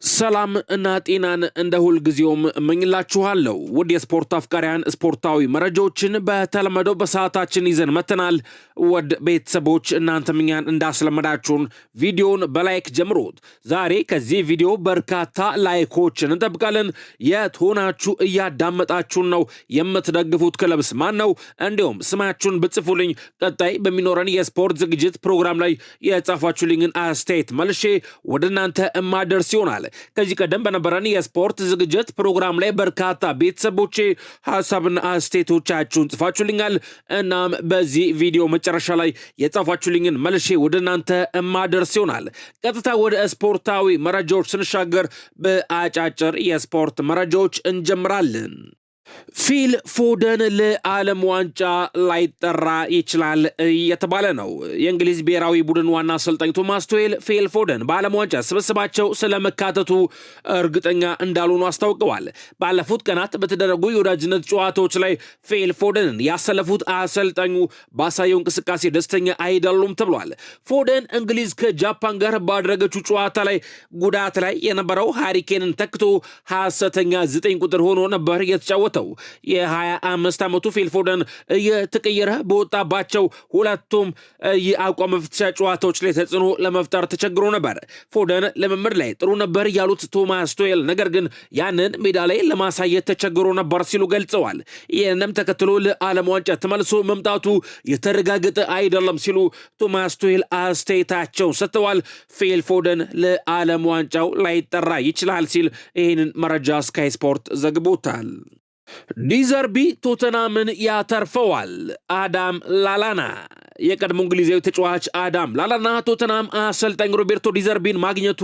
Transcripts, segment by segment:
ሰላም እና ጤናን እንደ ሁል ጊዜውም እመኝላችኋለሁ። ውድ የስፖርት አፍቃሪያን ስፖርታዊ መረጃዎችን በተለመደው በሰዓታችን ይዘን መተናል። ውድ ቤተሰቦች እናንተም እኛን እንዳስለመዳችሁን ቪዲዮን በላይክ ጀምሩት። ዛሬ ከዚህ ቪዲዮ በርካታ ላይኮችን እንጠብቃለን። የት ሆናችሁ እያዳመጣችሁን ነው? የምትደግፉት ክለብስ ማን ነው? እንዲሁም ስማችሁን ብጽፉልኝ ቀጣይ በሚኖረን የስፖርት ዝግጅት ፕሮግራም ላይ የጻፋችሁልኝን አስተያየት መልሼ ወደ እናንተ እማደርስ ይሆናል። ከዚህ ቀደም በነበረን የስፖርት ዝግጅት ፕሮግራም ላይ በርካታ ቤተሰቦቼ ሐሳብና አስተያየቶቻችሁን ጽፋችሁልኛል። እናም በዚህ ቪዲዮ መጨረሻ ላይ የጻፋችሁልኝን መልሼ ወደ እናንተ እማደርስ ይሆናል። ቀጥታ ወደ ስፖርታዊ መረጃዎች ስንሻገር በአጫጭር የስፖርት መረጃዎች እንጀምራለን። ፊል ፎደን ለዓለም ዋንጫ ላይጠራ ይችላል እየተባለ ነው። የእንግሊዝ ብሔራዊ ቡድን ዋና አሰልጣኝ ቶማስ ቱሄል ፊል ፎደን በዓለም ዋንጫ ስብስባቸው ስለመካተቱ እርግጠኛ እንዳልሆኑ አስታውቀዋል። ባለፉት ቀናት በተደረጉ የወዳጅነት ጨዋታዎች ላይ ፊል ፎደንን ያሰለፉት አሰልጣኙ ባሳየው እንቅስቃሴ ደስተኛ አይደሉም ተብሏል። ፎደን እንግሊዝ ከጃፓን ጋር ባደረገችው ጨዋታ ላይ ጉዳት ላይ የነበረው ሃሪኬንን ተክቶ ሐሰተኛ 9 ቁጥር ሆኖ ነበር የተጫወተው። የ25 ዓመቱ ፊል ፎደን እየተቀየረ በወጣባቸው ሁለቱም የአቋም መፍትሻ ጨዋታዎች ላይ ተጽዕኖ ለመፍጠር ተቸግሮ ነበር። ፎደን ልምምድ ላይ ጥሩ ነበር ያሉት ቶማስ ቱሄል ነገር ግን ያንን ሜዳ ላይ ለማሳየት ተቸግሮ ነበር ሲሉ ገልጸዋል። ይህንም ተከትሎ ለዓለም ዋንጫ ተመልሶ መምጣቱ የተረጋገጠ አይደለም ሲሉ ቶማስ ቱሄል አስተያየታቸውን ሰጥተዋል። ፊል ፎደን ለዓለም ዋንጫው ላይጠራ ይችላል ሲል ይህንን መረጃ ስካይ ስፖርት ዘግቦታል። ዲዘርቢ ቶተናምን ያተርፈዋል። አዳም ላላና የቀድሞ እንግሊዛዊ ተጫዋች አዳም ላላና ቶተናም አሰልጣኝ ሮቤርቶ ዲዘርቢን ማግኘቱ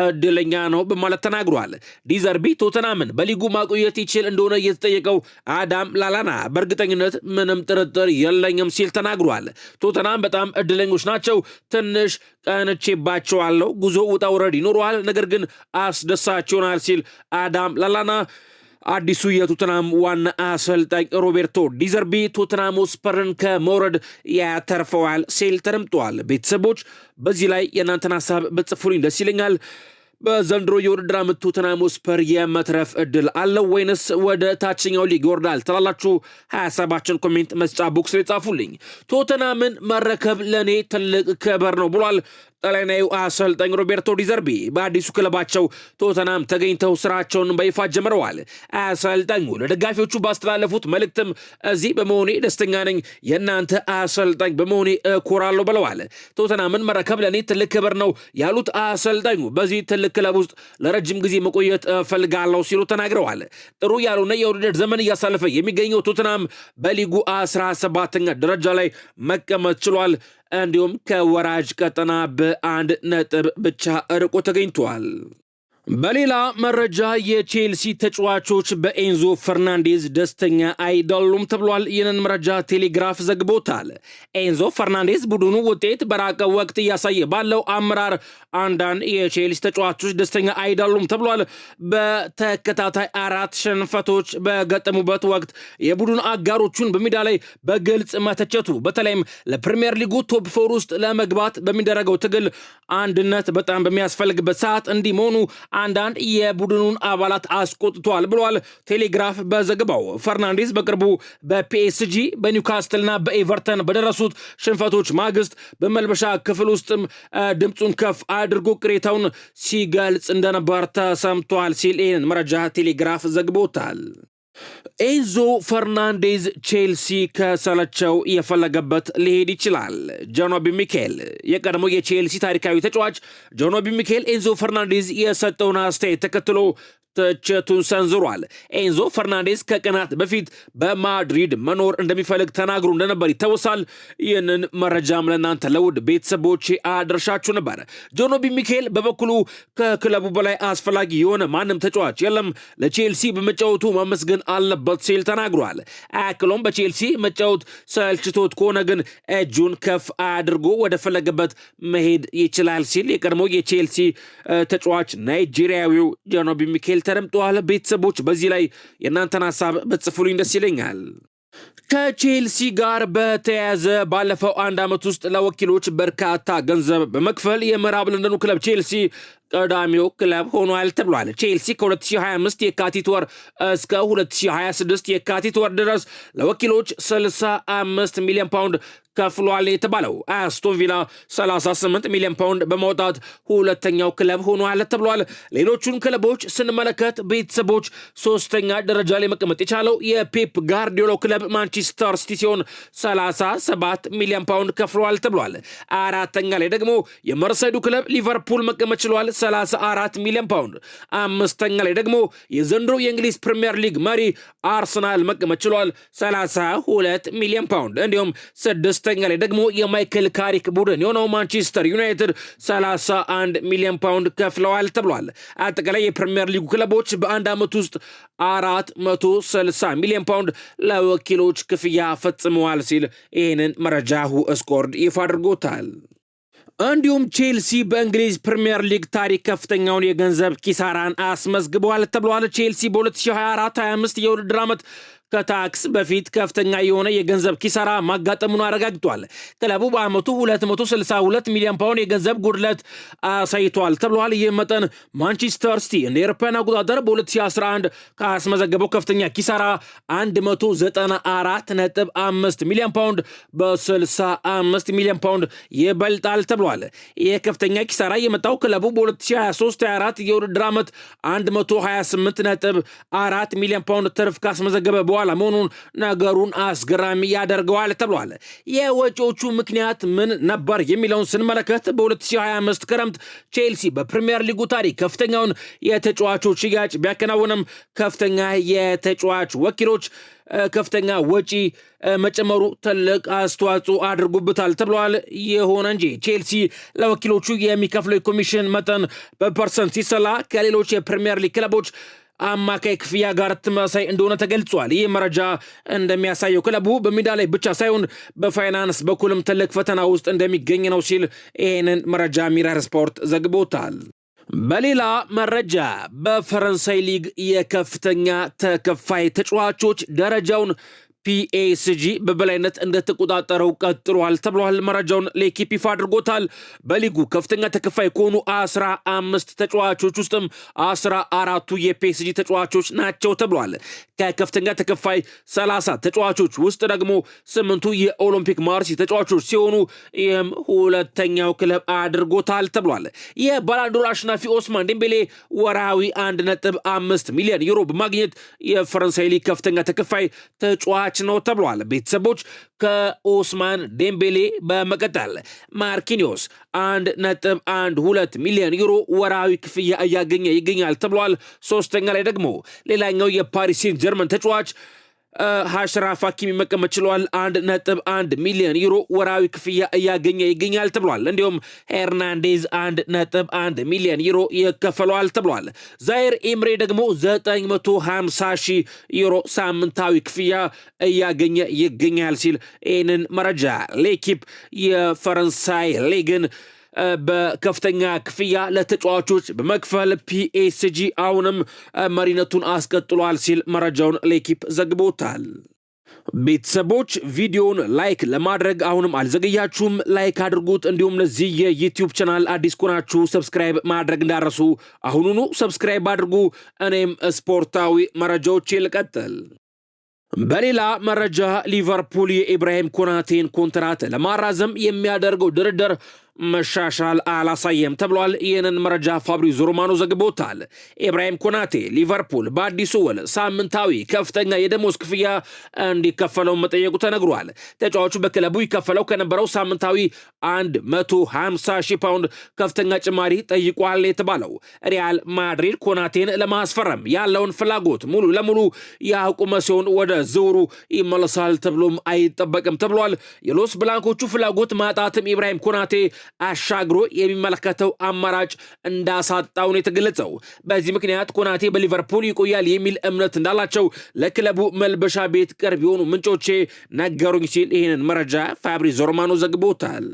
እድለኛ ነው በማለት ተናግሯል። ዲዘርቢ ቶተናምን በሊጉ ማቆየት ይችል እንደሆነ እየተጠየቀው አዳም ላላና በእርግጠኝነት ምንም ጥርጥር የለኝም ሲል ተናግሯል። ቶተናም በጣም እድለኞች ናቸው። ትንሽ ቀንቼባቸዋለሁ። ጉዞ ውጣ ውረድ ይኖረዋል፣ ነገር ግን አስደሳች ይሆናል ሲል አዳም ላላና አዲሱ የቶተናም ዋና አሰልጣኝ ሮቤርቶ ዲዘርቢ ቶተናም ስፐርን ከመውረድ ያተርፈዋል ሲል ተደምጧል። ቤተሰቦች በዚህ ላይ የእናንተን ሀሳብ በጽፉልኝ ደስ ይለኛል። በዘንድሮ የውድድር ዓመት ቶተንሃም ስፐር የመትረፍ እድል አለው ወይንስ ወደ ታችኛው ሊግ ይወርዳል ትላላችሁ? ሐሳባችን ኮሜንት መስጫ ቦክስ ላይ ጻፉልኝ። ቶተንሃምን መረከብ ለኔ ትልቅ ክብር ነው ብሏል ጣሊያናዊ አሰልጣኝ ሮቤርቶ ዲዘርቢ። በአዲሱ ክለባቸው ቶተንሃም ተገኝተው ስራቸውን በይፋ ጀምረዋል። አሰልጣኙ ለደጋፊዎቹ ባስተላለፉት መልእክትም እዚህ በመሆኔ ደስተኛ ነኝ፣ የእናንተ አሰልጣኝ በመሆኔ እኮራለሁ ብለዋል። ቶተንሃምን መረከብ ለኔ ትልቅ ክብር ነው ያሉት አሰልጣኙ በዚህ ትልቅ ክለብ ውስጥ ለረጅም ጊዜ መቆየት ፈልጋለሁ ሲሉ ተናግረዋል። ጥሩ ያልሆነ የውድድር ዘመን እያሳለፈ የሚገኘው ቶተንሃም በሊጉ 17ኛ ደረጃ ላይ መቀመጥ ችሏል። እንዲሁም ከወራጅ ቀጠና በ1 ነጥብ ብቻ ርቆ ተገኝቷል። በሌላ መረጃ የቼልሲ ተጫዋቾች በኤንዞ ፈርናንዴዝ ደስተኛ አይደሉም ተብሏል። ይህንን መረጃ ቴሌግራፍ ዘግቦታል። ኤንዞ ፈርናንዴዝ ቡድኑ ውጤት በራቀ ወቅት እያሳየ ባለው አመራር አንዳንድ የቼልሲ ተጫዋቾች ደስተኛ አይደሉም ተብሏል። በተከታታይ 4 ሽንፈቶች በገጠሙበት ወቅት የቡድኑ አጋሮቹን በሜዳ ላይ በግልጽ መተቸቱ በተለይም ለፕሪሚየር ሊጉ ቶፕ 4 ውስጥ ለመግባት በሚደረገው ትግል አንድነት በጣም በሚያስፈልግበት ሰዓት እንዲህ መሆኑ አንዳንድ የቡድኑን አባላት አስቆጥቷል ብሏል ቴሌግራፍ በዘገባው። ፈርናንዴዝ በቅርቡ በፒኤስጂ በኒውካስትልና በኤቨርተን በደረሱት ሽንፈቶች ማግስት በመልበሻ ክፍል ውስጥም ድምፁን ከፍ አድርጎ ቅሬታውን ሲገልጽ እንደነበር ተሰምቷል ሲል ይህን መረጃ ቴሌግራፍ ዘግቦታል። ኤንዞ ፈርናንዴዝ ቼልሲ ከሰለቸው የፈለገበት ሊሄድ ይችላል። ጆኖቢ ሚኬል የቀድሞ የቼልሲ ታሪካዊ ተጫዋች ጆኖቢ ሚኬል ኤንዞ ፈርናንዴዝ የሰጠውን አስተያየት ተከትሎ ትችቱን ሰንዝሯል። ኤንዞ ፈርናንዴዝ ከቀናት በፊት በማድሪድ መኖር እንደሚፈልግ ተናግሮ እንደነበር ይታወሳል። ይህንን መረጃም ለእናንተ ለውድ ቤተሰቦች አድርሻችሁ ነበር። ጆኖቢ ሚኬል በበኩሉ ከክለቡ በላይ አስፈላጊ የሆነ ማንም ተጫዋች የለም፣ ለቼልሲ በመጫወቱ ማመስገን አለበት ሲል ተናግሯል። አክሎም በቼልሲ መጫወት ሰልችቶት ከሆነ ግን እጁን ከፍ አድርጎ ወደ ፈለገበት መሄድ ይችላል ሲል የቀድሞ የቼልሲ ተጫዋች ናይጄሪያዊው ጆኖቢ ሚኬል ተደምጧል። ቤተሰቦች በዚህ ላይ የእናንተን ሀሳብ በጽፉልኝ ደስ ይለኛል። ከቼልሲ ጋር በተያያዘ ባለፈው 1 ዓመት ውስጥ ለወኪሎች በርካታ ገንዘብ በመክፈል የምዕራብ ለንደኑ ክለብ ቼልሲ ቀዳሚው ክለብ ሆኗል ተብሏል። ቼልሲ ከ2025 የካቲት ወር እስከ 2026 የካቲት ወር ድረስ ለወኪሎች 65 ሚሊዮን ፓውንድ ከፍሏል የተባለው አስቶን ቪላ 38 ሚሊዮን ፓውንድ በማውጣት ሁለተኛው ክለብ ሆኗል ተብሏል። ሌሎቹን ክለቦች ስንመለከት ቤተሰቦች ሶስተኛ ደረጃ ላይ መቀመጥ የቻለው የፔፕ ጋርዲዮላ ክለብ ማንቸስተር ሲቲ ሲሆን 37 ሚሊዮን ፓውንድ ከፍሏል ተብሏል። አራተኛ ላይ ደግሞ የመርሰዱ ክለብ ሊቨርፑል መቀመጥ ችሏል 34 ሚሊዮን ፓውንድ። አምስተኛ ላይ ደግሞ የዘንድሮ የእንግሊዝ ፕሪሚየር ሊግ መሪ አርሰናል መቀመጥ ችሏል 32 ሚሊዮን ፓውንድ። እንዲሁም ስድስተኛ ላይ ደግሞ የማይክል ካሪክ ቡድን የሆነው ማንቸስተር ዩናይትድ 31 ሚሊዮን ፓውንድ ከፍለዋል ተብሏል። አጠቃላይ የፕሪሚየር ሊጉ ክለቦች በአንድ ዓመት ውስጥ 460 ሚሊዮን ፓውንድ ለወኪሎች ክፍያ ፈጽመዋል ሲል ይህንን መረጃ ሁስኮርድ ይፋ አድርጎታል። እንዲሁም ቼልሲ በእንግሊዝ ፕሪሚየር ሊግ ታሪክ ከፍተኛውን የገንዘብ ኪሳራን አስመዝግበዋል ተብሏል። ቼልሲ በ2024-25 የውድድር ዓመት ከታክስ በፊት ከፍተኛ የሆነ የገንዘብ ኪሳራ ማጋጠሙን አረጋግጧል። ክለቡ በዓመቱ 262 ሚሊዮን ፓውንድ የገንዘብ ጉድለት አሳይቷል ተብሏል። ይህ መጠን ማንቸስተር ሲቲ እንደ አውሮፓውያን አቆጣጠር በ2011 ካስመዘገበው ከፍተኛ ኪሳራ 194.5 ሚሊዮን ፓውንድ በ65 ሚሊዮን ፓውንድ ይበልጣል ተብሏል። ይህ ከፍተኛ ኪሳራ የመጣው ክለቡ በ2023-24 የውድድር ዓመት 128.4 ሚሊዮን ፓውንድ ትርፍ ካስመዘገበ በኋላ መሆኑን ነገሩን አስገራሚ ያደርገዋል ተብሏል። የወጪዎቹ ምክንያት ምን ነበር የሚለውን ስንመለከት በ2025 ክረምት ቼልሲ በፕሪሚየር ሊጉ ታሪክ ከፍተኛውን የተጫዋቾች ሽያጭ ቢያከናውንም ከፍተኛ የተጫዋች ወኪሎች ከፍተኛ ወጪ መጨመሩ ትልቅ አስተዋጽኦ አድርጎበታል ተብሏል። የሆነ እንጂ ቼልሲ ለወኪሎቹ የሚከፍለው የኮሚሽን መጠን በፐርሰንት ሲሰላ ከሌሎች የፕሪሚየር ሊግ ክለቦች አማካይ ክፍያ ጋር ተመሳሳይ እንደሆነ ተገልጿል። ይህ መረጃ እንደሚያሳየው ክለቡ በሜዳ ላይ ብቻ ሳይሆን በፋይናንስ በኩልም ትልቅ ፈተና ውስጥ እንደሚገኝ ነው ሲል ይህንን መረጃ ሚረር ስፖርት ዘግቦታል። በሌላ መረጃ በፈረንሳይ ሊግ የከፍተኛ ተከፋይ ተጫዋቾች ደረጃውን ፒኤስጂ በበላይነት እንደተቆጣጠረው ቀጥሏል ተብሏል። መረጃውን ለኢኪፕ ይፋ አድርጎታል። በሊጉ ከፍተኛ ተከፋይ ከሆኑ 15 ተጫዋቾች ውስጥም 14ቱ የፒኤስጂ ተጫዋቾች ናቸው ተብሏል። ከከፍተኛ ተከፋይ 30 ተጫዋቾች ውስጥ ደግሞ 8ቱ የኦሎምፒክ ማርሲ ተጫዋቾች ሲሆኑ ይህም ሁለተኛው ክለብ አድርጎታል ተብሏል። የባላንዶር አሸናፊ ኦስማን ዴምቤሌ ወርሃዊ 1.5 ሚሊዮን ዩሮ በማግኘት የፈረንሳይ ሊግ ከፍተኛ ተከፋይ ተጫዋች ነው ተብሏል። ቤተሰቦች ከኦስማን ዴምቤሌ በመቀጠል ማርኪኒዮስ 1.12 ሚሊዮን ዩሮ ወራዊ ክፍያ እያገኘ ይገኛል ተብሏል። ሶስተኛ ላይ ደግሞ ሌላኛው የፓሪስ ሴንት ጀርመን ተጫዋች አሽራፍ ሐኪሚ መቀመጥ ችሏል። 1.1 ሚሊዮን ዩሮ ወራዊ ክፍያ እያገኘ ይገኛል ተብሏል። እንዲሁም ሄርናንዴዝ 1.1 ሚሊዮን ዩሮ ይከፈለዋል ተብሏል። ዛይር ኤምሬ ደግሞ 950,000 ዩሮ ሳምንታዊ ክፍያ እያገኘ ይገኛል ሲል ይህንን መረጃ ለኢኪፕ የፈረንሳይ ሊግን በከፍተኛ ክፍያ ለተጫዋቾች በመክፈል ፒኤስጂ አሁንም መሪነቱን አስቀጥሏል ሲል መረጃውን ለኢኪፕ ዘግቦታል። ቤተሰቦች ቪዲዮውን ላይክ ለማድረግ አሁንም አልዘገያችሁም፣ ላይክ አድርጉት። እንዲሁም ለዚህ የዩቲዩብ ቻናል አዲስ ኮናችሁ ሰብስክራይብ ማድረግ እንዳረሱ አሁኑኑ ሰብስክራይብ አድርጉ። እኔም ስፖርታዊ መረጃዎች ልቀጥል። በሌላ መረጃ ሊቨርፑል የኢብራሂም ኮናቴን ኮንትራት ለማራዘም የሚያደርገው ድርድር መሻሻል አላሳየም ተብሏል። ይህንን መረጃ ፋብሪዞ ሮማኖ ዘግቦታል። ኢብራሂም ኮናቴ ሊቨርፑል በአዲሱ ውል ሳምንታዊ ከፍተኛ የደሞዝ ክፍያ እንዲከፈለው መጠየቁ ተነግሯል። ተጫዋቹ በክለቡ ይከፈለው ከነበረው ሳምንታዊ 150,000 ፓውንድ ከፍተኛ ጭማሪ ጠይቋል የተባለው ሪያል ማድሪድ ኮናቴን ለማስፈረም ያለውን ፍላጎት ሙሉ ለሙሉ ያውቁ ሲሆን ወደ ዝውውሩ ይመለሳል ተብሎም አይጠበቅም ተብሏል። የሎስ ብላንኮቹ ፍላጎት ማጣትም ኢብራሂም ኮናቴ አሻግሮ የሚመለከተው አማራጭ እንዳሳጣው ነው የተገለጸው። በዚህ ምክንያት ኮናቴ በሊቨርፑል ይቆያል የሚል እምነት እንዳላቸው ለክለቡ መልበሻ ቤት ቅርብ የሆኑ ምንጮቼ ነገሩኝ ሲል ይህንን መረጃ ፋብሪዞ ሮማኖ ዘግቦታል።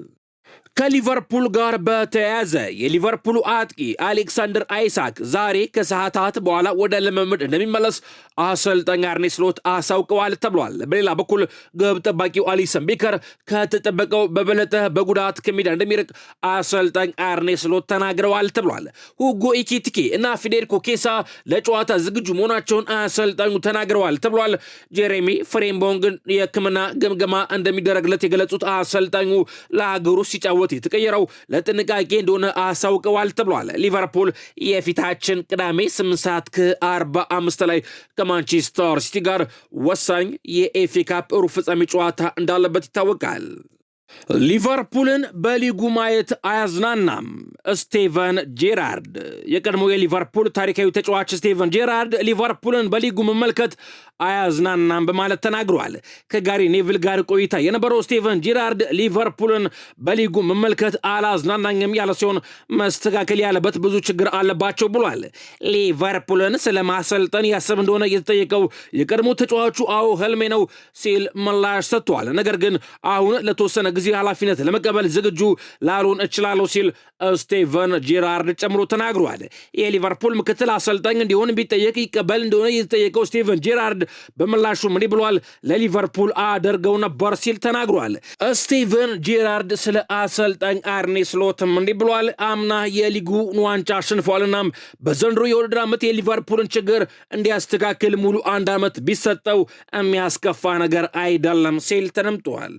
ከሊቨርፑል ጋር በተያያዘ የሊቨርፑሉ አጥቂ አሌክሳንደር አይሳክ ዛሬ ከሰዓታት በኋላ ወደ ልምምድ እንደሚመለስ አሰልጣኝ አርኔ ስሎት አሳውቀዋል ተብሏል። በሌላ በኩል ግብ ጠባቂው አሊሰን ቤከር ከተጠበቀው በበለጠ በጉዳት ከሜዳ እንደሚርቅ አሰልጣኝ አርኔ ስሎት ተናግረዋል ተብሏል። ሁጎ ኢኪቲኬ እና ፌዴሪኮ ኬሳ ለጨዋታ ዝግጁ መሆናቸውን አሰልጣኙ ተናግረዋል ተብሏል። ጄሬሚ ፍሬምቦንግን የሕክምና ግምገማ እንደሚደረግለት የገለጹት አሰልጣኙ ለሀገሩ ሲጫወት የተቀየረው ለጥንቃቄ እንደሆነ አሳውቀዋል ተብሏል። ሊቨርፑል የፊታችን ቅዳሜ 8:45 ላይ ከማንቸስተር ሲቲ ጋር ወሳኝ የኤፍኤ ካፕ ሩብ ፍጻሜ ጨዋታ እንዳለበት ይታወቃል። ሊቨርፑልን በሊጉ ማየት አያዝናናም። ስቴቨን ጄራርድ የቀድሞ የሊቨርፑል ታሪካዊ ተጫዋች ስቴቨን ጄራርድ ሊቨርፑልን በሊጉ መመልከት አያዝናናም በማለት ተናግሯል። ከጋሪ ኔቪል ጋር ቆይታ የነበረው ስቴቨን ጄራርድ ሊቨርፑልን በሊጉ መመልከት አላዝናናኝም ያለ ሲሆን መስተካከል ያለበት ብዙ ችግር አለባቸው ብሏል። ሊቨርፑልን ስለማሰልጠን ያሰብ እንደሆነ የተጠየቀው የቀድሞ ተጫዋቹ አዎ ህልሜ ነው ሲል ምላሽ ሰጥቷል። ነገር ግን አሁን ለተወሰነ ጊዜ ኃላፊነት ለመቀበል ዝግጁ ላልሆን እችላለሁ ሲል ስቴቨን ጄራርድ ጨምሮ ተናግሯል። የሊቨርፑል ምክትል አሰልጣኝ እንዲሆን ቢጠየቅ ይቀበል እንደሆነ የተጠየቀው ስቴቨን ጄራርድ በምላሹ ምን ብሏል? ለሊቨርፑል አደርገው ነበር ሲል ተናግሯል። ስቴቨን ጄራርድ ስለ አሰልጣኝ አርኔ ስሎትም እንዲህ ብሏል። አምና የሊጉን ዋንጫ አሸንፏልና በዘንድሮ የውድድር ዓመት የሊቨርፑልን ችግር እንዲያስተካክል ሙሉ 1 ዓመት ቢሰጠው የሚያስከፋ ነገር አይደለም ሲል ተደምጧል።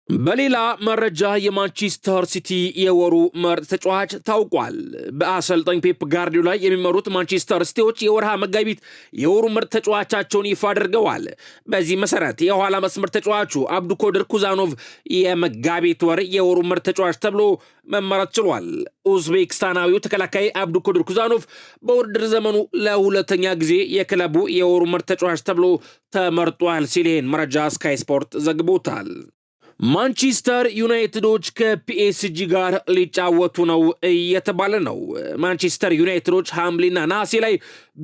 በሌላ መረጃ የማንቸስተር ሲቲ የወሩ ምርጥ ተጫዋች ታውቋል። በአሰልጣኝ ፔፕ ጋርዲዮላ የሚመሩት ማንቸስተር ሲቲዎች የወርሃ መጋቢት የወሩ ምርጥ ተጫዋቻቸውን ይፋ አድርገዋል። በዚህ መሰረት የኋላ መስመር ተጫዋቹ አብዱኮድር ኩዛኖቭ የመጋቢት ወር የወሩ ምርጥ ተጫዋች ተብሎ መመረጥ ችሏል። ኡዝቤክስታናዊው ተከላካይ አብዱኮድር ኩዛኖቭ በውድድር ዘመኑ ለሁለተኛ ጊዜ የክለቡ የወሩ ምርጥ ተጫዋች ተብሎ ተመርጧል ሲል ይህን መረጃ ስካይ ስፖርት ዘግቦታል። ማንቸስተር ዩናይትዶች ከፒኤስጂ ጋር ሊጫወቱ ነው እየተባለ ነው። ማንቸስተር ዩናይትዶች ሐምሌና ነሐሴ ላይ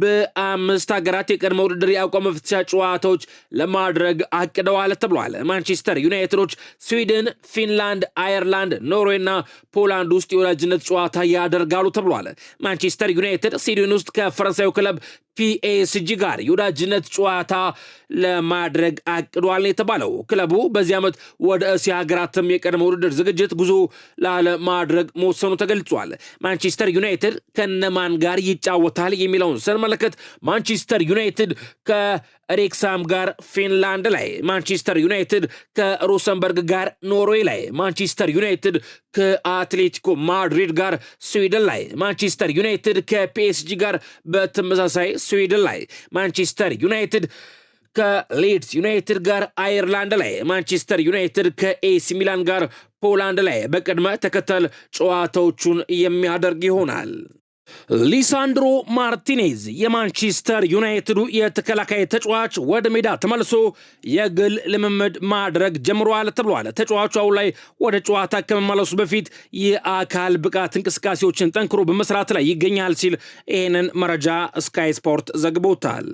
በ5 ሀገራት የቅድመ ውድድር የአቋም መፍትሻ ጨዋታዎች ለማድረግ አቅደዋል ተብሏል። ማንቸስተር ዩናይትዶች ስዊድን፣ ፊንላንድ፣ አየርላንድ፣ ኖርዌይ እና ፖላንድ ውስጥ የወዳጅነት ጨዋታ ያደርጋሉ ተብሏል። ማንቸስተር ዩናይትድ ስዊድን ውስጥ ከፈረንሳዩ ክለብ ፒኤስጂ ጋር የወዳጅነት ጨዋታ ለማድረግ አቅዷል የተባለው ክለቡ በዚህ ዓመት ወደ እስያ ሀገራትም የቀድሞ ውድድር ዝግጅት ጉዞ ላለማድረግ መወሰኑ ተገልጿል። ማንቸስተር ዩናይትድ ከነማን ጋር ይጫወታል የሚለውን ስንመለከት ማንቸስተር ዩናይትድ ከሬክሳም ጋር ፊንላንድ ላይ፣ ማንቸስተር ዩናይትድ ከሮሰንበርግ ጋር ኖርዌይ ላይ፣ ማንቸስተር ዩናይትድ ከአትሌቲኮ ማድሪድ ጋር ስዊድን ላይ፣ ማንቸስተር ዩናይትድ ከፒኤስጂ ጋር በተመሳሳይ ስዊድን ላይ፣ ማንቸስተር ዩናይትድ ከሊድስ ዩናይትድ ጋር አየርላንድ ላይ፣ ማንቸስተር ዩናይትድ ከኤሲ ሚላን ጋር ፖላንድ ላይ በቅድመ ተከተል ጨዋታዎቹን የሚያደርግ ይሆናል። ሊሳንድሮ ማርቲኔዝ የማንቸስተር ዩናይትዱ የተከላካይ ተጫዋች ወደ ሜዳ ተመልሶ የግል ልምምድ ማድረግ ጀምሯል ተብሏል። ተጫዋቹ አሁን ላይ ወደ ጨዋታ ከመመለሱ በፊት የአካል ብቃት እንቅስቃሴዎችን ጠንክሮ በመስራት ላይ ይገኛል ሲል ይህንን መረጃ ስካይ ስፖርት ዘግቦታል።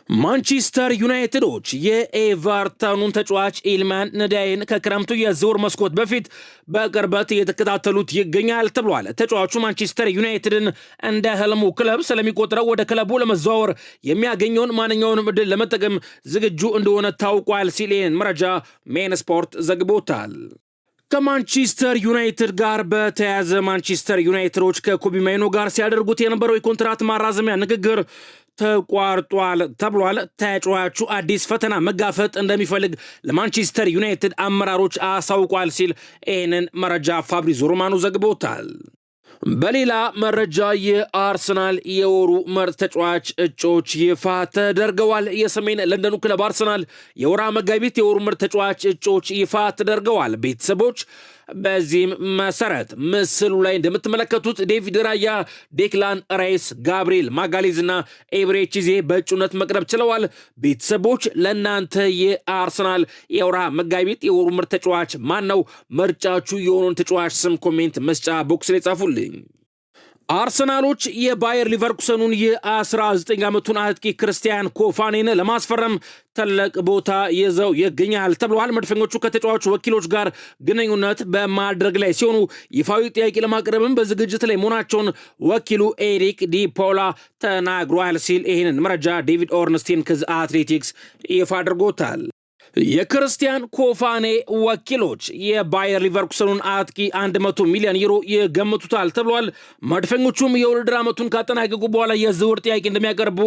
ማንቸስተር ዩናይትዶች የኤቨርተኑን ተጫዋች ኢልማን ነዳይን ከክረምቱ የዝውውር መስኮት በፊት በቅርበት እየተከታተሉት ይገኛል ተብሏል። ተጫዋቹ ማንቸስተር ዩናይትድን እንደ ህልሙ ክለብ ስለሚቆጥረው ወደ ክለቡ ለመዘዋወር የሚያገኘውን ማንኛውንም ዕድል ለመጠቀም ዝግጁ እንደሆነ ታውቋል ሲል ይህን መረጃ ሜን ስፖርት ዘግቦታል። ከማንቸስተር ዩናይትድ ጋር በተያያዘ ማንቸስተር ዩናይትዶች ከኮቢ ማይኖ ጋር ሲያደርጉት የነበረው የኮንትራት ማራዘሚያ ንግግር ተቋርጧል ተብሏል። ተጫዋቹ አዲስ ፈተና መጋፈጥ እንደሚፈልግ ለማንቸስተር ዩናይትድ አመራሮች አሳውቋል ሲል ይህንን መረጃ ፋብሪዞ ሮማኖ ዘግቦታል። በሌላ መረጃ የአርሰናል የወሩ ምርጥ ተጫዋች እጩዎች ይፋ ተደርገዋል። የሰሜን ለንደኑ ክለብ አርሰናል የወርሃ መጋቢት የወሩ ምርጥ ተጫዋች እጩዎች ይፋ ተደርገዋል። ቤተሰቦች በዚህም መሰረት ምስሉ ላይ እንደምትመለከቱት ዴቪድ ራያ፣ ዴክላን ራይስ፣ ጋብሪኤል ማጋሌዝ እና ኤብሬቺዜ በእጩነት መቅረብ ችለዋል። ቤተሰቦች ለእናንተ የአርሰናል የወርሃ መጋቢት የወሩ ምርጥ ተጫዋች ማን ነው? ምርጫችሁ የሆኑን ተጫዋች ስም ኮሜንት መስጫ ቦክስ ላይ ጻፉልኝ። አርሰናሎች የባየር ሊቨርኩሰኑን የ19 ዓመቱን አጥቂ ክርስቲያን ኮፋኔን ለማስፈረም ትልቅ ቦታ ይዘው ይገኛል ተብሏል። መድፈኞቹ ከተጫዋቹ ወኪሎች ጋር ግንኙነት በማድረግ ላይ ሲሆኑ ይፋዊ ጥያቄ ለማቅረብም በዝግጅት ላይ መሆናቸውን ወኪሉ ኤሪክ ዲፖላ ተናግሯል ሲል ይህንን መረጃ ዴቪድ ኦርንስቲን ከዚ አትሌቲክስ ይፋ አድርጎታል። የክርስቲያን ኮፋኔ ወኪሎች የባየር ሊቨርኩሰኑን አጥቂ 100 ሚሊዮን ዩሮ ይገምቱታል ተብሏል። መድፈኞቹም የውድድር ዓመቱን ካጠናቀቁ በኋላ የዝውውር ጥያቄ እንደሚያቀርቡ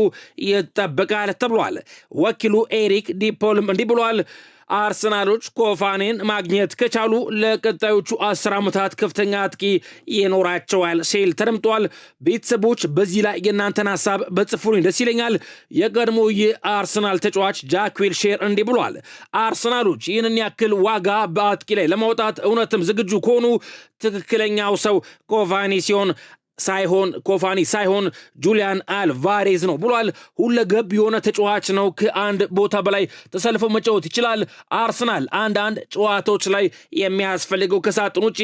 ይጠበቃል ተብሏል። ወኪሉ ኤሪክ ዲፖልም እንዲህ ብሏል። አርሰናሎች ኮፋኔን ማግኘት ከቻሉ ለቀጣዮቹ 10 ዓመታት ከፍተኛ አጥቂ ይኖራቸዋል ሲል ተደምጧል። ቤተሰቦች በዚህ ላይ የእናንተን ሐሳብ በጽፉልኝ ደስ ይለኛል። የቀድሞ የአርሰናል ተጫዋች ጃክ ዊልሼር እንዲህ ብሏል። አርሰናሎች ይህንን ያክል ዋጋ በአጥቂ ላይ ለማውጣት እውነትም ዝግጁ ከሆኑ ትክክለኛው ሰው ኮፋኒ ሳይሆን ጁሊያን አልቫሬዝ ነው ብሏል። ሁለገብ የሆነ ተጫዋች ነው። ከአንድ ቦታ በላይ ተሰልፎ መጫወት ይችላል። አርሰናል አንዳንድ ጨዋታዎች ላይ የሚያስፈልገው ከሳጥን ውጪ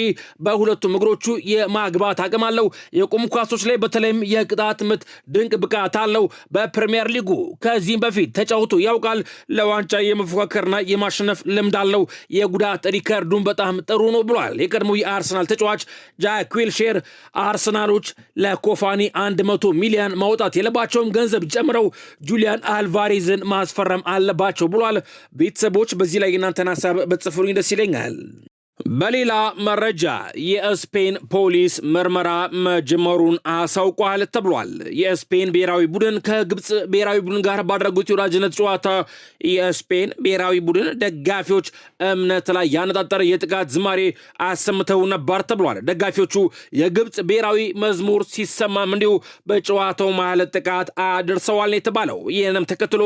በሁለቱም እግሮቹ የማግባት አቅም አለው። የቆሙ ኳሶች ላይ በተለይም የቅጣት ምት ድንቅ ብቃት አለው። በፕሪሚየር ሊጉ ከዚህም በፊት ተጫውቶ ያውቃል። ለዋንጫ የመፎካከርና የማሸነፍ ልምድ አለው። የጉዳት ሪከርዱን በጣም ጥሩ ነው ብሏል። የቀድሞ የአርሰናል ተጫዋች ጃክ ዊልሼር አርሰናሎች ለኮፋኒ 100 ሚሊዮን ማውጣት የለባቸውም፣ ገንዘብ ጨምረው ጁሊያን አልቫሬዝን ማስፈረም አለባቸው ብሏል። ቤተሰቦች በዚህ ላይ እናንተን ሐሳብ በጽፉልኝ ደስ ይለኛል። በሌላ መረጃ የስፔን ፖሊስ ምርመራ መጀመሩን አሳውቋል ተብሏል። የስፔን ብሔራዊ ቡድን ከግብፅ ብሔራዊ ቡድን ጋር ባደረጉት የወዳጅነት ጨዋታ የስፔን ብሔራዊ ቡድን ደጋፊዎች እምነት ላይ ያነጣጠረ የጥቃት ዝማሬ አሰምተው ነበር ተብሏል። ደጋፊዎቹ የግብፅ ብሔራዊ መዝሙር ሲሰማም እንዲሁ በጨዋታው መሃል ጥቃት አድርሰዋል የተባለው። ይህንም ተከትሎ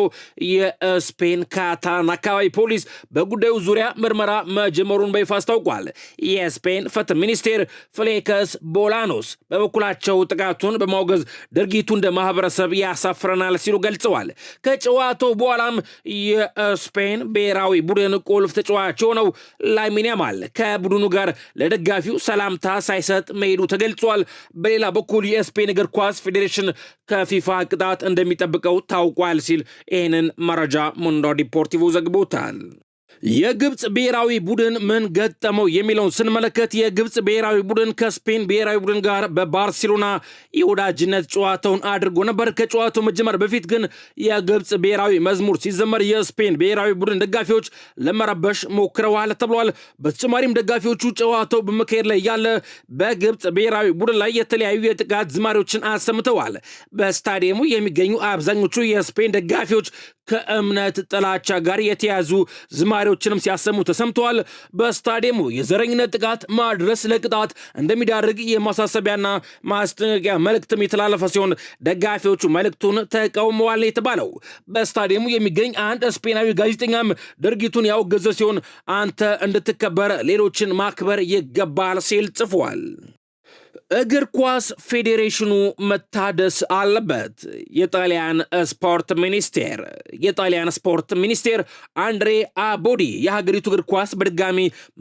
የስፔን ካታላን አካባቢ ፖሊስ በጉዳዩ ዙሪያ ምርመራ መጀመሩን በይፋ አስታውቋል። የስፔን ፍትህ ሚኒስቴር ፍሌክስ ቦላኖስ በበኩላቸው ጥቃቱን በማውገዝ ድርጊቱ እንደ ማህበረሰብ ያሳፍረናል ሲሉ ገልጸዋል። ከጨዋታው በኋላም የስፔን ብሔራዊ ቡድን ቁልፍ ተጫዋች የሆነው ላሚን ያማል ከቡድኑ ጋር ለደጋፊው ሰላምታ ሳይሰጥ መሄዱ ተገልጿል። በሌላ በኩል የስፔን እግር ኳስ ፌዴሬሽን ከፊፋ ቅጣት እንደሚጠብቀው ታውቋል ሲል ይህንን መረጃ ሙንዶ ዲፖርቲቮ ዘግቦታል። የግብፅ ብሔራዊ ቡድን ምን ገጠመው የሚለውን ስንመለከት የግብፅ ብሔራዊ ቡድን ከስፔን ብሔራዊ ቡድን ጋር በባርሴሎና የወዳጅነት ጨዋታውን አድርጎ ነበር። ከጨዋታው መጀመር በፊት ግን የግብፅ ብሔራዊ መዝሙር ሲዘመር የስፔን ብሔራዊ ቡድን ደጋፊዎች ለመረበሽ ሞክረዋል ተብሏል። በተጨማሪም ደጋፊዎቹ ጨዋታው በመካሄድ ላይ ያለ በግብፅ ብሔራዊ ቡድን ላይ የተለያዩ የጥቃት ዝማሬዎችን አሰምተዋል። በስታዲየሙ የሚገኙ አብዛኞቹ የስፔን ደጋፊዎች ከእምነት ጥላቻ ጋር የተያዙ ዝማሬዎችንም ሲያሰሙ ተሰምተዋል። በስታዲየሙ የዘረኝነት ጥቃት ማድረስ ለቅጣት እንደሚዳርግ የማሳሰቢያና ማስጠንቀቂያ መልእክትም የተላለፈ ሲሆን ደጋፊዎቹ መልእክቱን ተቃውመዋል የተባለው። በስታዲየሙ የሚገኝ አንድ ስፔናዊ ጋዜጠኛም ድርጊቱን ያወገዘ ሲሆን አንተ እንድትከበር ሌሎችን ማክበር ይገባል ሲል ጽፏል። እግር ኳስ ፌዴሬሽኑ መታደስ አለበት። የጣሊያን ስፖርት ሚኒስቴር አንድሬ አቦዲ የሀገሪቱ እግር ኳስ በድጋሚ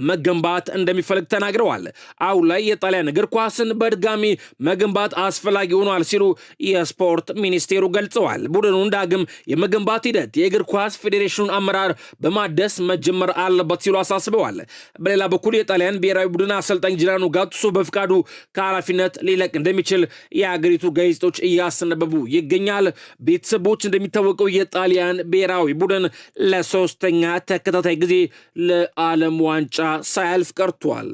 መገንባት እንደሚፈልግ ተናግረዋል። አሁን ላይ የጣሊያን እግር ኳስን በድጋሚ መገንባት አስፈላጊ ሆኗል ሲሉ የስፖርት ሚኒስቴሩ ገልጸዋል። ቡድኑን ዳግም የመገንባት ሂደት የእግር ኳስ ፌዴሬሽኑን አመራር በማደስ መጀመር አለበት ሲሉ አሳስበዋል። በሌላ በኩል የጣሊያን ብሔራዊ ቡድን አሰልጣኝ ጂራኖ ጋቱሶ በፍቃዱ ኃላፊነት ሊለቅ እንደሚችል የሀገሪቱ ጋዜጦች እያስነበቡ ይገኛል። ቤተሰቦች እንደሚታወቀው የጣሊያን ብሔራዊ ቡድን ለሶስተኛ ተከታታይ ጊዜ ለዓለም ዋንጫ ሳያልፍ ቀርቷል።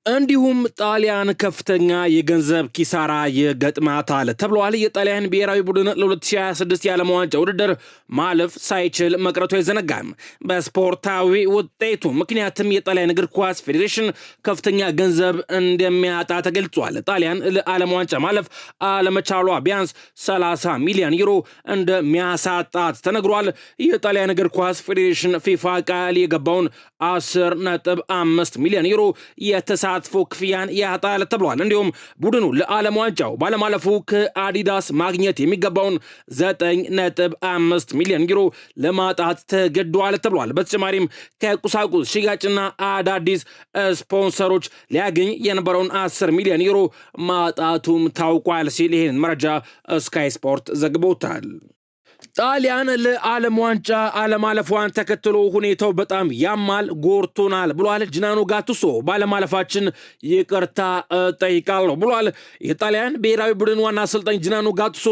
እንዲሁም ጣሊያን ከፍተኛ የገንዘብ ኪሳራ ይገጥማታል ተብሏል። የጣሊያን ብሔራዊ ቡድን ለ2026 የዓለም ዋንጫ ውድድር ማለፍ ሳይችል መቅረቱ አይዘነጋም። በስፖርታዊ ውጤቱ ምክንያትም የጣሊያን እግር ኳስ ፌዴሬሽን ከፍተኛ ገንዘብ እንደሚያጣ ተገልጿል። ጣሊያን ለዓለም ዋንጫ ማለፍ አለመቻሏ ቢያንስ 30 ሚሊዮን ዩሮ እንደሚያሳጣት ተነግሯል። የጣሊያን እግር ኳስ ፌዴሬሽን ፊፋ ቃል የገባውን 10.5 ሚሊዮን ዩሮ የተሳትፎ ክፍያን ያጣል ተብሏል። እንዲሁም ቡድኑ ለዓለም ዋንጫው ባለማለፉ ከአዲዳስ ማግኘት የሚገባውን 9.5 ሚሊዮን ዩሮ ለማጣት ተገዷል ተብሏል። በተጨማሪም ከቁሳቁስ ሽያጭና አዳዲስ ስፖንሰሮች ሊያገኝ የነበረውን 10 ሚሊዮን ዩሮ ማጣቱም ታውቋል ሲል ይህን መረጃ ስካይ ስፖርት ዘግቦታል። ጣሊያን ለዓለም ዋንጫ አለማለፏን ተከትሎ ሁኔታው በጣም ያማል፣ ጎርቶናል ብሏል። ጂናኖ ጋቱሶ ባለማለፋችን ይቅርታ ጠይቃለሁ ብሏል። የጣሊያን ብሔራዊ ቡድን ዋና አሰልጣኝ ጂናኖ ጋቱሶ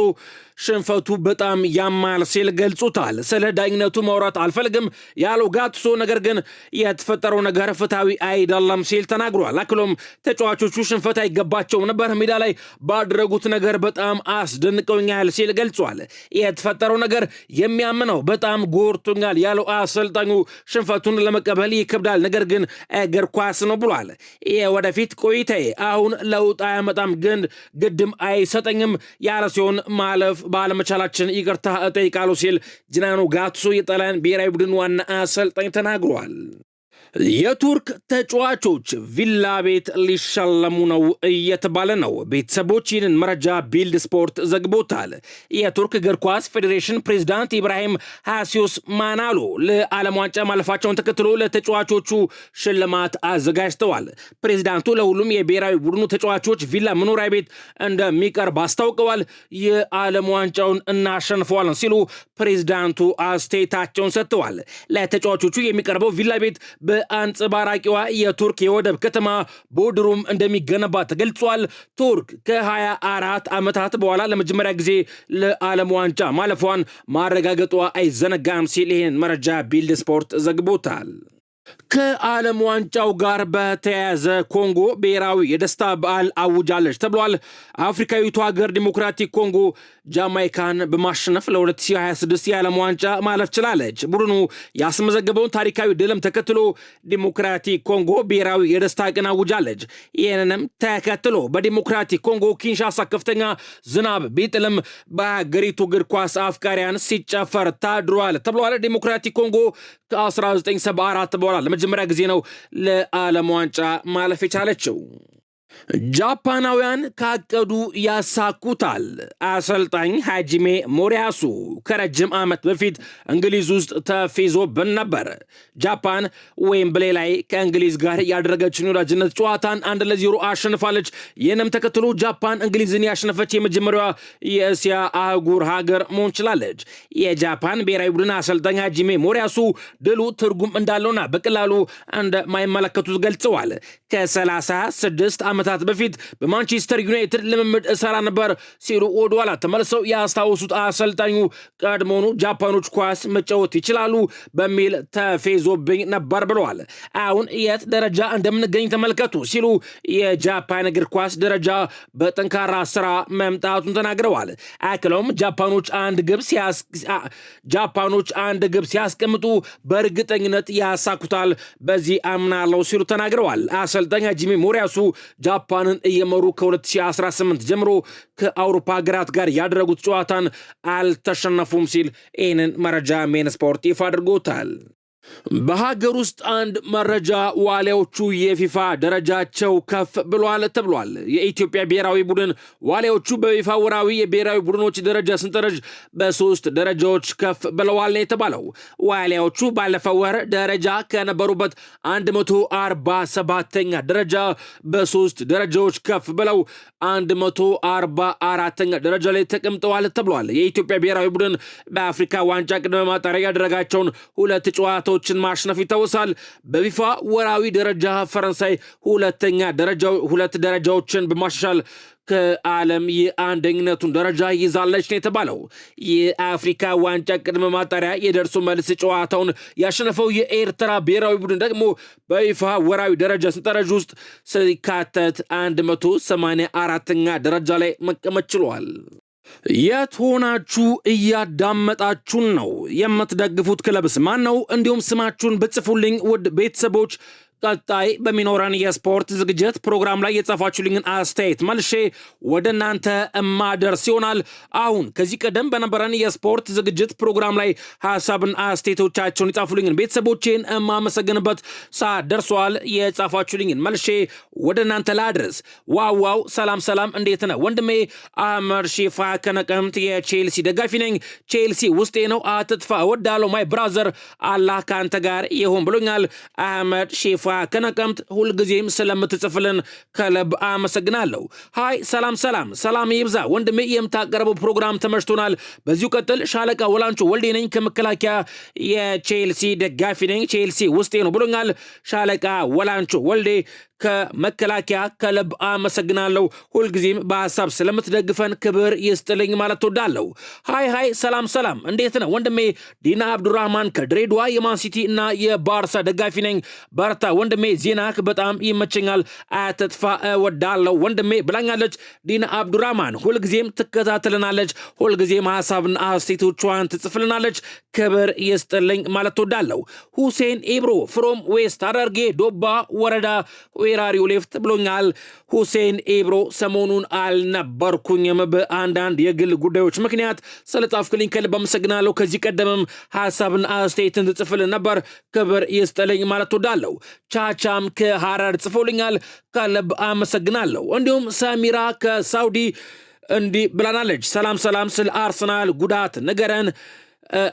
ሽንፈቱ በጣም ያማል ሲል ገልጾታል። ስለ ዳኝነቱ ማውራት አልፈልግም ያለው ጋቱሶ ነገር ግን የተፈጠረው ነገር ፍትሃዊ አይደለም ሲል ተናግሯል። አክሎም ተጫዋቾቹ ሽንፈት አይገባቸውም ነበር፣ ሜዳ ላይ ባደረጉት ነገር በጣም አስደንቀውኛል ሲል ገልጿል። የተፈጠረው ነገር የሚያምነው በጣም ጎርቶኛል ያለው አሰልጣኙ ሽንፈቱን ለመቀበል ይከብዳል፣ ነገር ግን እግር ኳስ ነው ብሏል። የወደፊት ቆይታዬ አሁን ለውጥ አያመጣም፣ ግን ግድም አይሰጠኝም ያለ ሲሆን ማለፍ ባለመቻላችን ይቅርታ እጠይቃለሁ ሲል ጂናኖ ጋቱሶ የጣሊያን ብሔራዊ ቡድን ዋና አሰልጣኝ ተናግሯል። የቱርክ ተጫዋቾች ቪላ ቤት ሊሸለሙ ነው እየተባለ ነው። ቤተሰቦች ይህንን መረጃ ቢልድ ስፖርት ዘግቦታል። የቱርክ እግር ኳስ ፌዴሬሽን ፕሬዝዳንት ኢብራሂም ሃሲዮስ ማናሎ ለዓለም ዋንጫ ማለፋቸውን ተከትሎ ለተጫዋቾቹ ሽልማት አዘጋጅተዋል። ፕሬዝዳንቱ ለሁሉም የብሔራዊ ቡድኑ ተጫዋቾች ቪላ መኖሪያ ቤት እንደሚቀርብ አስታውቀዋል። የዓለም ዋንጫውን እናሸንፈዋለን ሲሉ ፕሬዝዳንቱ አስተያየታቸውን ሰጥተዋል። ለተጫዋቾቹ የሚቀርበው ቪላ ቤት በአንጸባራቂዋ የቱርክ የወደብ ከተማ ቦድሩም እንደሚገነባ ተገልጿል። ቱርክ ከ24 ዓመታት በኋላ ለመጀመሪያ ጊዜ ለዓለም ዋንጫ ማለፏን ማረጋገጧ አይዘነጋም ሲል ይህን መረጃ ቢልድ ስፖርት ዘግቦታል። ከዓለም ዋንጫው ጋር በተያያዘ ኮንጎ ብሔራዊ የደስታ በዓል አውጃለች ተብሏል። አፍሪካዊቱ ሀገር ዲሞክራቲክ ኮንጎ ጃማይካን በማሸነፍ ለ2026 የዓለም ዋንጫ ማለፍ ችላለች። ቡድኑ ያስመዘገበውን ታሪካዊ ድልም ተከትሎ ዲሞክራቲክ ኮንጎ ብሔራዊ የደስታ ቀን አውጃለች። ይህንንም ተከትሎ በዲሞክራቲክ ኮንጎ ኪንሻሳ ከፍተኛ ዝናብ ቢጥልም በሀገሪቱ እግር ኳስ አፍቃሪያን ሲጨፈር ታድሯል ተብሏል። ዲሞክራቲክ ኮንጎ ከ1974 በኋላ ለመጀመሪያ ጊዜ ነው ለዓለም ዋንጫ ማለፍ የቻለችው። ጃፓናውያን ካቀዱ ያሳኩታል። አሰልጣኝ ሃጂሜ ሞሪያሱ ከረጅም ዓመት በፊት እንግሊዝ ውስጥ ተፌዞብን ነበር። ጃፓን ዌምብሌ ላይ ከእንግሊዝ ጋር ያደረገችውን የወዳጅነት ጨዋታን 1-0 አሸንፋለች። ይህንም ተከትሎ ጃፓን እንግሊዝን ያሸነፈች የመጀመሪያዋ የእስያ አህጉር ሀገር መሆን ችላለች። የጃፓን ብሔራዊ ቡድን አሰልጣኝ ሃጂሜ ሞሪያሱ ድሉ ትርጉም እንዳለውና በቀላሉ እንደማይመለከቱት ገልጸዋል። ከ36 ዓመታት በፊት በማንቸስተር ዩናይትድ ልምምድ እሰራ ነበር ሲሉ ወደኋላ ተመልሰው ያስታውሱት አሰልጣኙ ቀድሞውኑ ጃፓኖች ኳስ መጫወት ይችላሉ በሚል ተፌዞብኝ ነበር ብለዋል። አሁን የት ደረጃ እንደምንገኝ ተመልከቱ ሲሉ የጃፓን እግር ኳስ ደረጃ በጠንካራ ስራ መምጣቱን ተናግረዋል። አክለውም ጃፓኖች አንድ ግብ ሲያስቀምጡ በእርግጠኝነት ያሳኩታል፣ በዚህ አምናለሁ ሲሉ ተናግረዋል። አሰልጣኝ ሃጂሜ ሞሪያሱ ጃፓንን እየመሩ ከ2018 ጀምሮ ከአውሮፓ ሀገራት ጋር ያደረጉት ጨዋታን አልተሸነፉም ሲል ይህንን መረጃ ሜን ስፖርት ይፋ አድርጎታል። በሀገር ውስጥ አንድ መረጃ ዋሊያዎቹ የፊፋ ደረጃቸው ከፍ ብሏል ተብሏል። የኢትዮጵያ ብሔራዊ ቡድን ዋሊያዎቹ በፊፋ ወራዊ የብሔራዊ ቡድኖች ደረጃ ሰንጠረዥ በ3 ደረጃዎች ከፍ ብለዋል ነው የተባለው። ዋሊያዎቹ ባለፈው ወር ደረጃ ከነበሩበት 147ኛ ደረጃ በ3 ደረጃዎች ከፍ ብለው 144ኛ ደረጃ ላይ ተቀምጠዋል ተብሏል። የኢትዮጵያ ብሔራዊ ቡድን በአፍሪካ ዋንጫ ቅድመ ማጣሪያ ያደረጋቸውን 2 ጨዋታዎችን ማሸነፍ ይታወሳል። በፊፋ ወራዊ ደረጃ ፈረንሳይ 2 ደረጃዎችን በማሻሻል ከዓለም የአንደኝነቱን ደረጃ ይዛለች ነው የተባለው። የአፍሪካ ዋንጫ ቅድመ ማጣሪያ የደርሶ መልስ ጨዋታውን ያሸነፈው የኤርትራ ብሔራዊ ቡድን ደግሞ በይፋ ወራዊ ደረጃ ሰንጠረዥ ውስጥ ሲካተት 184ኛ ደረጃ ላይ መቀመጥ ችሏል። የት ሆናችሁ እያዳመጣችሁን ነው? የምትደግፉት ክለብስ ማን ነው? እንዲሁም ስማችሁን ብጽፉልኝ ውድ ቤተሰቦች ቀጣይ በሚኖረን የስፖርት ዝግጅት ፕሮግራም ላይ የጻፋችሁልኝን አስተያየት መልሼ ወደ እናንተ ማደርስ ይሆናል። አሁን ከዚህ ቀደም በነበረን የስፖርት ዝግጅት ፕሮግራም ላይ ሐሳብን አስተያየቶቻቸውን የጻፉልኝን ቤተሰቦቼን ማመሰግንበት ሰዓት ደርሷል። የጻፋችሁልኝን መልሼ ወደ እናንተ ላድርስ። ዋው ሰላም እንዴት ነህ ወንድሜ? አህመድ ሺፋ ከነቀምት የቼልሲ ደጋፊ ነኝ። ቼልሲ ውስጤ ነው፣ አትጥፋ፣ እወዳለሁ ማይ ብራዘር፣ አላህ ከአንተ ጋር ይሁን ብሎኛል። አህመድ ሺፋ ከነቀምት ሁልጊዜም ስለምትጽፍልን ከልብ አመሰግናለሁ። ሃይ ሰላም ይብዛ ወንድሜ፣ የምታቀርበው ፕሮግራም ተመችቶናል፣ በዚሁ ቀጥል። ሻለቃ ወላንቾ ወልዴ ነኝ ከመከላከያ የቼልሲ ደጋፊ ነኝ። ቼልሲ ውስጤ ነው ብሎኛል ሻለቃ ወላንቾ ወልዴ ከመከላከያ ከልብ አመሰግናለሁ። ሁልጊዜም በሐሳብ ስለምትደግፈን ክብር ይስጥልኝ ማለት ተወዳለሁ። ሃይ ሰላም እንዴት ነህ ወንድሜ? ዲና አብዱራህማን ከድሬዳዋ የማንሲቲ እና የባርሳ ደጋፊ ነኝ። በርታ ወንድሜ፣ ዜናክ በጣም ይመቸኛል፣ አትጥፋ፣ እወዳለሁ ወንድሜ ብላኛለች። ዲና አብዱራህማን ሁልጊዜም ትከታተልናለች፣ ሁልጊዜም ሐሳብና አስተያየቶቿን ትጽፍልናለች። ክብር ይስጥልኝ ማለት ተወዳለሁ። ሁሴን ኢብሮ ፍሮም ዌስት ሐረርጌ ዶባ ወረዳ ዌራሪው ሌፍት ብሎኛል። ሁሴን ኢብሮ ሰሞኑን አልነበርኩኝም በአንዳንድ የግል ጉዳዮች ምክንያት ስለጻፍክልኝ ከልብ አመሰግናለሁ። ከዚህ ቀደምም ሐሳብና አስተያየትን ትጽፍልን ነበር፣ ክብር ይስጥልኝ ማለት ወዳለሁ። ቻቻም ከሐረር ጽፎልኛል፣ ከልብ አመሰግናለሁ። እንዲሁም ሰሚራ ከሳውዲ እንዲህ ብላናለች። ሰላም ስለ አርሰናል ጉዳት ንገረን፣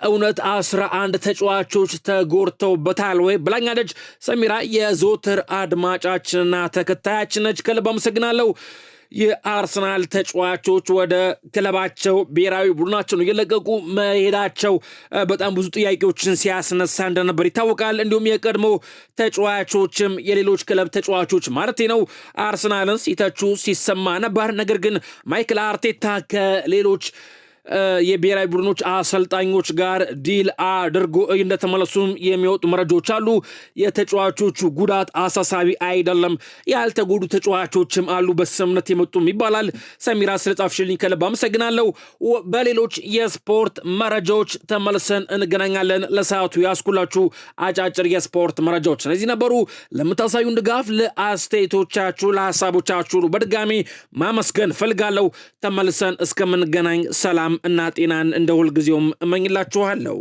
እውነት 11 ተጫዋቾች ተጎድተውበታል ወይ ብላኛለች። ሰሚራ የዞትር አድማጫችንና ተከታያችን ነች፣ ከልብ አመሰግናለሁ። የአርሰናል ተጫዋቾች ወደ ክለባቸው ብሔራዊ ቡድናቸውን እየለቀቁ መሄዳቸው በጣም ብዙ ጥያቄዎችን ሲያስነሳ እንደነበር ይታወቃል። እንዲሁም የቀድሞ ተጫዋቾችም የሌሎች ክለብ ተጫዋቾች ማለት ነው አርሰናልን ሲተቹ ሲሰማ ነበር። ነገር ግን ማይክል አርቴታ ከሌሎች የብሔራዊ ቡድኖች አሰልጣኞች ጋር ዲል አድርጎ እንደተመለሱም የሚወጡ መረጃዎች አሉ። የተጫዋቾቹ ጉዳት አሳሳቢ አይደለም፣ ያልተጎዱ ተጫዋቾችም አሉ፣ በስምምነት የመጡም ይባላል። ሰሚራ ስለጻፍሽልኝ ከልብ አመሰግናለሁ። በሌሎች የስፖርት መረጃዎች ተመልሰን እንገናኛለን። ለሰዓቱ ያስኩላችሁ አጫጭር የስፖርት መረጃዎች እነዚህ ነበሩ። ለምታሳዩን ድጋፍ፣ ለአስተያየቶቻችሁ፣ ለሐሳቦቻችሁ በድጋሚ ማመስገን ፈልጋለሁ። ተመልሰን እስከምንገናኝ ሰላም እና ጤናን እንደ ሁልጊዜውም እመኝላችኋለሁ።